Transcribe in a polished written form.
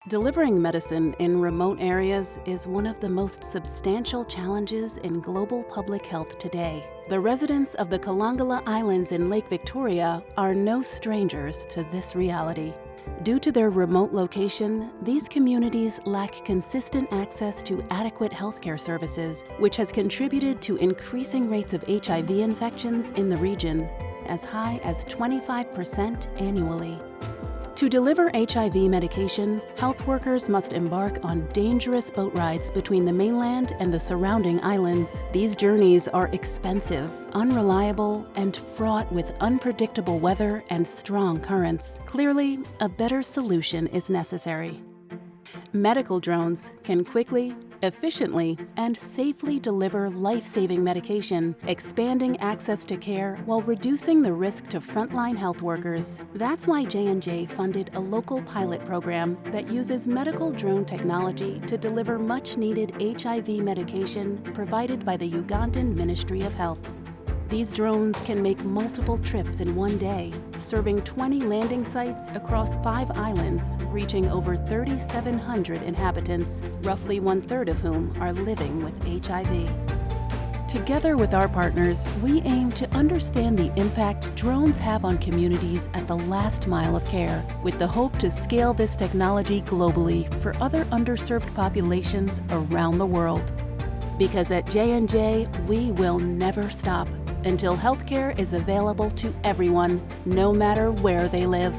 Delivering medicine in remote areas is one of the most substantial challenges in global public health today. The residents of the Kalangala Islands in Lake Victoria are no strangers to this reality. Due to their remote location, these communities lack consistent access to adequate healthcare services, which has contributed to increasing rates of HIV infections in the region, as high as 25% annually. To deliver HIV medication, health workers must embark on dangerous boat rides between the mainland and the surrounding islands. These journeys are expensive, unreliable, and fraught with unpredictable weather and strong currents. Clearly, a better solution is necessary. Medical drones can quickly, efficiently, and safely deliver life-saving medication, expanding access to care while reducing the risk to frontline health workers. That's why J&J funded a local pilot program that uses medical drone technology to deliver much-needed HIV medication provided by the Ugandan Ministry of Health. These drones can make multiple trips in one day, serving 20 landing sites across 5 islands, reaching over 3,700 inhabitants, roughly 1/3 of whom are living with HIV. Together with our partners, we aim to understand the impact drones have on communities at the last mile of care, with the hope to scale this technology globally for other underserved populations around the world. Because at J&J, we will never stop until healthcare is available to everyone, no matter where they live.